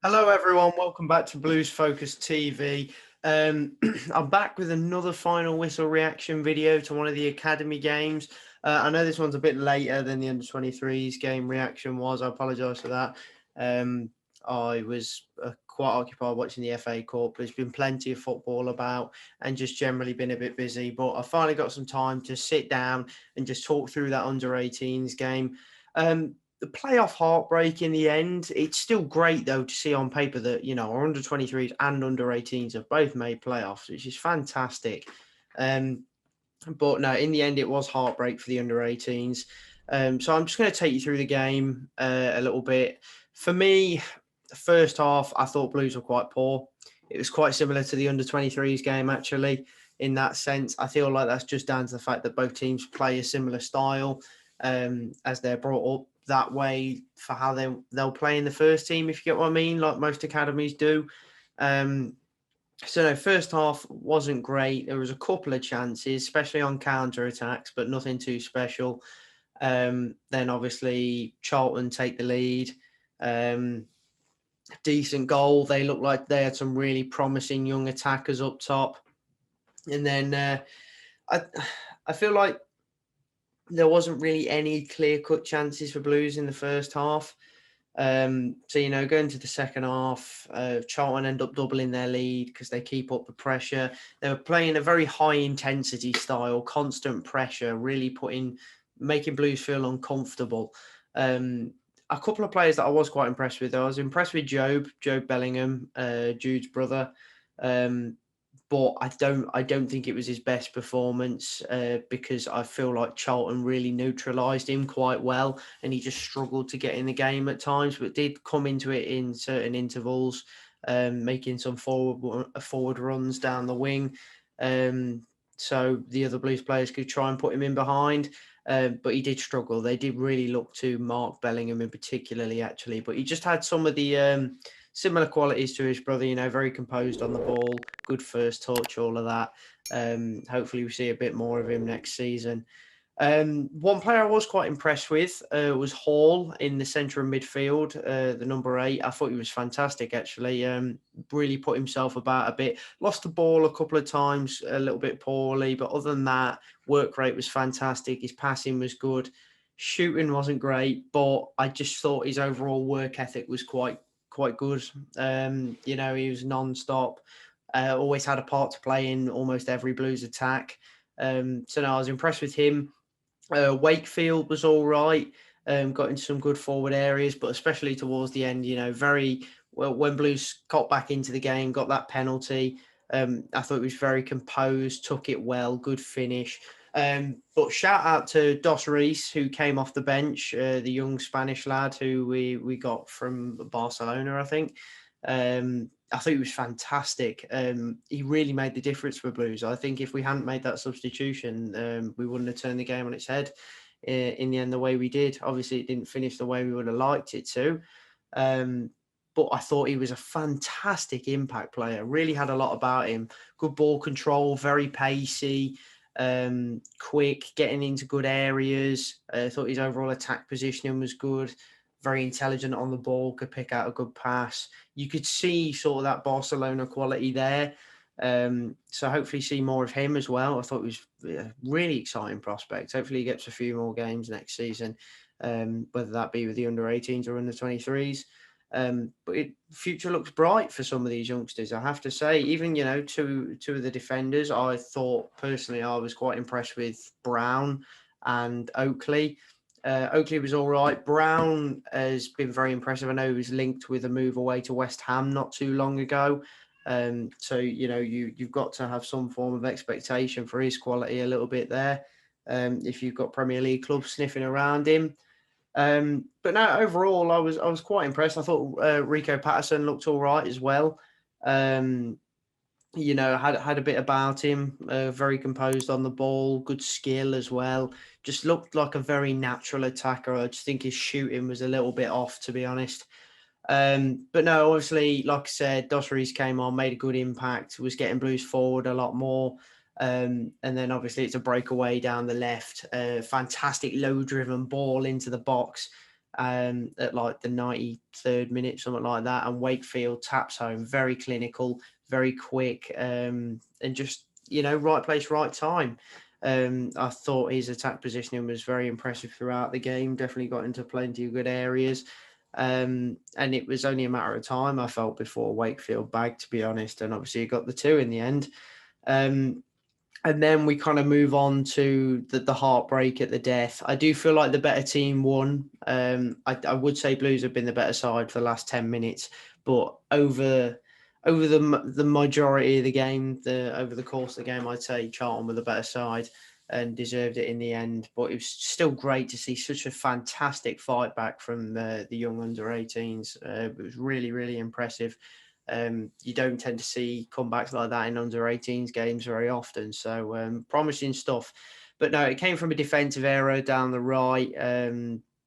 Hello, everyone. Welcome back to Blues Focus TV. I'm back with another final whistle reaction video to one of the academy games. I know this one's a bit later than the under-23s game reaction was. I apologise for that. I was quite occupied watching the FA Cup. There's been plenty of football about and just generally been a bit busy. But I finally got some time to sit down and just talk through that under-18s game. The playoff heartbreak in the end. It's still great though to see on paper that our under 23s and under 18s have both made playoffs, which is fantastic. But no, in the end, it was heartbreak for the under 18s. So I'm just going to take you through the game a little bit. For me, the first half, I thought Blues were quite poor. It was quite similar to the under 23s game, actually, in that sense. I feel like that's just down to the fact that both teams play a similar style as they're brought up that way for how they'll play in the first team, if you get what I mean, like most academies do. So no, first half wasn't great. There was a couple of chances, especially on counter attacks, but nothing too special. Then obviously Charlton take the lead. Decent goal. They looked like they had some really promising young attackers up top. And then I feel like there wasn't really any clear-cut chances for Blues in the first half. So, going to the second half, Charlton end up doubling their lead because they keep up the pressure. They were playing a very high-intensity style, constant pressure, really making Blues feel uncomfortable. A couple of players that I was quite impressed with. I was impressed with Jobe Bellingham, Jude's brother. But I don't think it was his best performance because I feel like Charlton really neutralised him quite well, and he just struggled to get in the game at times, but did come into it in certain intervals, making some forward runs down the wing. So the other Blues players could try and put him in behind, but he did struggle. They did really look to Mark Bellingham in particularly, actually, but he just had some of the similar qualities to his brother, very composed on the ball, good first touch, all of that. Hopefully we see a bit more of him next season. One player I was quite impressed with was Hall in the centre of midfield, the number 8. I thought he was fantastic, actually. Really put himself about a bit. Lost the ball a couple of times, a little bit poorly, but other than that, work rate was fantastic. His passing was good. Shooting wasn't great, but I just thought his overall work ethic was quite good. He was non-stop. Always had a part to play in almost every Blues attack. So no, I was impressed with him. Wakefield was all right. Got into some good forward areas, but especially towards the end, very well when Blues got back into the game, got that penalty. I thought he was very composed, took it well, good finish. But shout out to Dos Reis, who came off the bench, the young Spanish lad who we got from Barcelona, I think. I thought he was fantastic. He really made the difference for Blues. I think if we hadn't made that substitution, we wouldn't have turned the game on its head in the end the way we did. Obviously, it didn't finish the way we would have liked it to. But I thought he was a fantastic impact player. Really had a lot about him. Good ball control, very pacey, quick, getting into good areas. I thought his overall attack positioning was good. Very intelligent on the ball, could pick out a good pass. You could see sort of that Barcelona quality there. So hopefully see more of him as well. I thought it was a really exciting prospect. Hopefully he gets a few more games next season, whether that be with the under 18s or under 23s. But future looks bright for some of these youngsters, I have to say. Even, two of the defenders, I thought personally I was quite impressed with Brown and Oakley. Oakley was all right. Brown has been very impressive. I know he was linked with a move away to West Ham not too long ago. So, you've got to have some form of expectation for his quality a little bit there. If you've got Premier League clubs sniffing around him. But no, overall, I was quite impressed. I thought Rico Patterson looked all right as well. Had a bit about him, very composed on the ball, good skill as well. Just looked like a very natural attacker. I just think his shooting was a little bit off, to be honest. But no, obviously, like I said, Dos Reis came on, made a good impact, was getting Blues forward a lot more. And then obviously it's a breakaway down the left, fantastic low-driven ball into the box. at like the 93rd minute, something like that. And Wakefield taps home, very clinical, very quick, and just, right place, right time. I thought his attack positioning was very impressive throughout the game. Definitely got into plenty of good areas. And it was only a matter of time, I felt, before Wakefield bagged, to be honest. And obviously he got the two in the end. Um, and then we kind of move on to the heartbreak at the death. I do feel like the better team won. I would say Blues have been the better side for the last 10 minutes, but over the majority of the game, over the course of the game, I'd say Charlton were the better side and deserved it in the end. But it was still great to see such a fantastic fight back from the young under-18s. It was really, really impressive. You don't tend to see comebacks like that in under-18s games very often. So promising stuff. But no, it came from a defensive error down the right.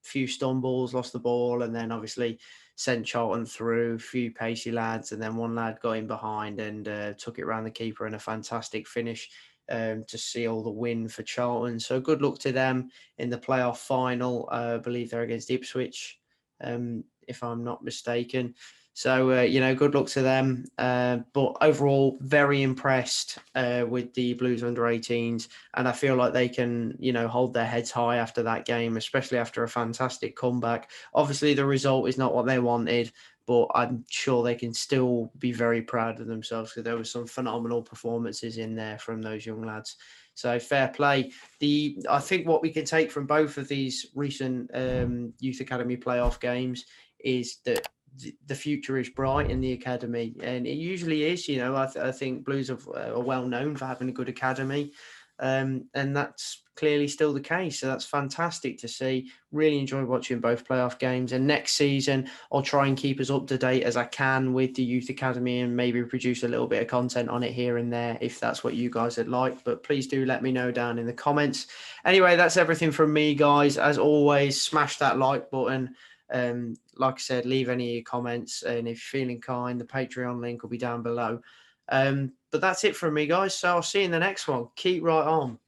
Few stumbles, lost the ball, and then obviously sent Charlton through. A few pacey lads, and then one lad got in behind and took it around the keeper, and a fantastic finish to seal the win for Charlton. So good luck to them in the playoff final. I believe they're against Ipswich, if I'm not mistaken. So, good luck to them. But overall, very impressed with the Blues under-18s. And I feel like they can, hold their heads high after that game, especially after a fantastic comeback. Obviously, the result is not what they wanted, but I'm sure they can still be very proud of themselves because there were some phenomenal performances in there from those young lads. So fair play. I think what we can take from both of these recent Youth Academy playoff games is that the future is bright in the academy, and it usually is. I think Blues are well known for having a good academy, and that's clearly still the case. So that's fantastic to see. Really enjoy watching both playoff games, and next season I'll try and keep as up to date as I can with the youth academy and maybe produce a little bit of content on it here and there if that's what you guys would like. But please do let me know down in the comments. Anyway, that's everything from me, guys. As always, smash that like button. Like I said, leave any comments, and if you're feeling kind, the Patreon link will be down below. But that's it from me, guys. So I'll see you in the next one. Keep right on.